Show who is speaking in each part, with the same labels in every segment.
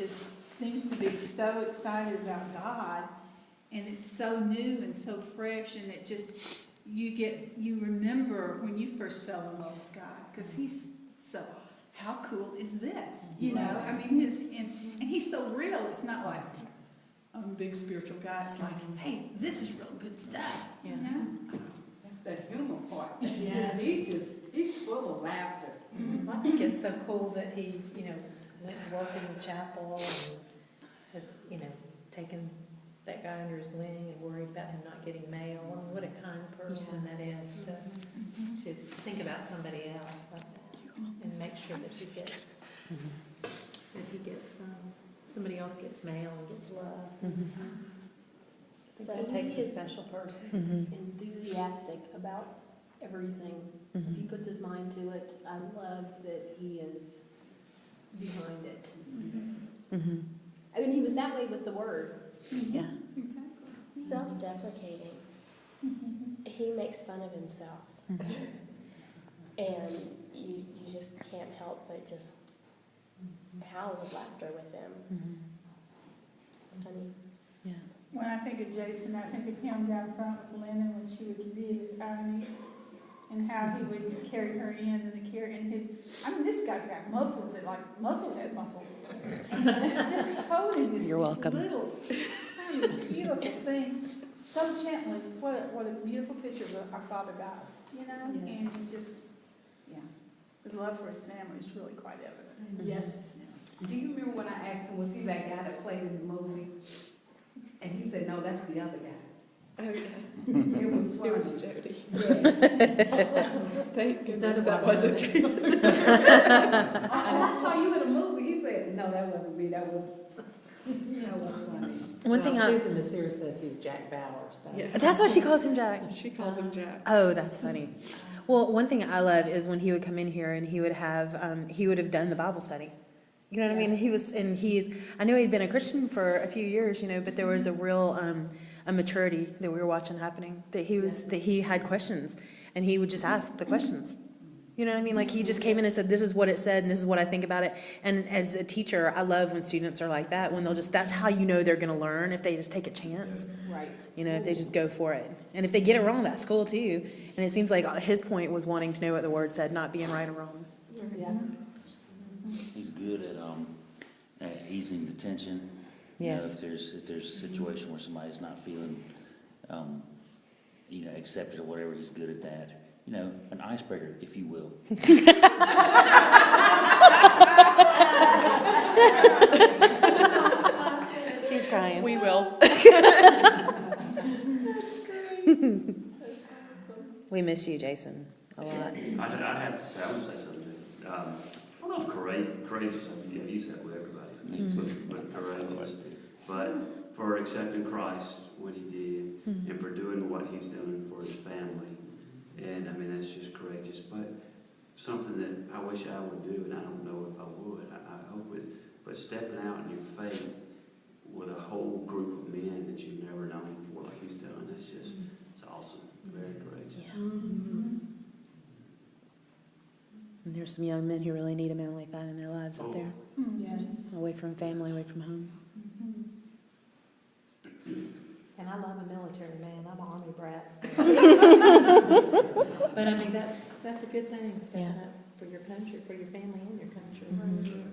Speaker 1: just seems to be so excited about God, and it's so new and so fresh, and it just, you remember when you first fell in love with God, because he's so, how cool is this? You know, I mean, and he's so real. It's not like, I'm a big spiritual guy. It's like, hey, this is real good stuff.
Speaker 2: Yeah.
Speaker 1: You know?
Speaker 3: That's the humor part.
Speaker 2: Yes.
Speaker 3: He's full of laughter.
Speaker 2: Mm-hmm. I think it's so cool that he, went to work in the chapel and has, taken that guy under his wing and worried about him not getting mail. I mean, what a kind person that is to think about somebody else like that and make sure that he gets somebody else gets mail and gets love. I think that takes a special person.
Speaker 4: Enthusiastic about everything. If he puts his mind to it, I love that he is behind it. I mean, he was that way with the word.
Speaker 5: Yeah.
Speaker 1: Exactly.
Speaker 6: Self-deprecating. He makes fun of himself. And you just can't help but just howl with laughter with him. It's funny.
Speaker 5: Yeah.
Speaker 1: When I think of Jason, I think of him down front with Lennon when she was really tiny, and how he would carry her in, and this guy's got muscles that muscles have muscles, and he's just holding this
Speaker 5: You're
Speaker 1: just
Speaker 5: welcome.
Speaker 1: little tiny beautiful thing so gently. What a beautiful picture of our Father God, and he just, his love for his family is really quite evident.
Speaker 4: Yes.
Speaker 3: Do you remember when I asked him, was he that guy that played in the movie? And he said, no, that's the other guy.
Speaker 4: Oh, yeah.
Speaker 3: It was funny.
Speaker 4: It was Jody.
Speaker 3: Yes.
Speaker 4: Thank goodness
Speaker 2: that wasn't
Speaker 4: Jason.
Speaker 3: I saw you in a movie. He said, no, that wasn't me. That was funny.
Speaker 5: One thing
Speaker 2: Susan Masir says he's Jack Bauer. So.
Speaker 4: Yeah.
Speaker 5: That's why she calls him Jack.
Speaker 4: She calls him Jack.
Speaker 5: Oh, that's funny. Well, one thing I love is when he would come in here and he would have done the Bible study. You know what I mean? I know he'd been a Christian for a few years, but there was a real, a maturity that we were watching happening, that he had questions and he would just ask the questions. You know what I mean? Like he just came in and said, this is what it said and this is what I think about it. And as a teacher, I love when students are like that, when that's how you know they're going to learn, if they just take a chance.
Speaker 4: Right.
Speaker 5: If they just go for it. And if they get it wrong, that's cool too. And it seems like his point was wanting to know what the word said, not being right or wrong.
Speaker 4: Yeah.
Speaker 7: He's good at easing the tension.
Speaker 5: Yes.
Speaker 7: If there's a situation where somebody's not feeling, accepted or whatever, he's good at that. An icebreaker, if you will.
Speaker 5: She's crying.
Speaker 4: We will.
Speaker 5: We miss you, Jason, a lot.
Speaker 8: I'd have to say, I would say something. I don't know if courageous, you said with everybody, but courageous. But for accepting Christ, what he did, and for doing what he's doing for his family. And that's just courageous. But something that I wish I would do, and I don't know if I would, I hope it, but stepping out in your faith with a whole group of men that you've never known before, like he's done, it's awesome. Very courageous.
Speaker 5: Yeah. And there's some young men who really need a man like that in their lives out there.
Speaker 4: Yes.
Speaker 5: Away from family, away from home.
Speaker 2: And I love a military man. I'm an Army brat. So. But that's a good thing, stepping up for your country, for your family and your country.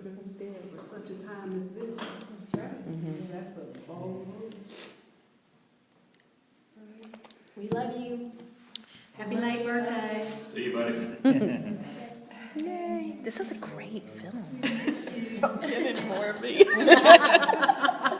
Speaker 2: That's big.
Speaker 3: For such a time as this.
Speaker 2: That's right.
Speaker 3: That's a bold move.
Speaker 4: We love you.
Speaker 2: Happy late birthday.
Speaker 8: See you, buddy.
Speaker 5: Yay. This is a great film.
Speaker 4: Don't get any more of me.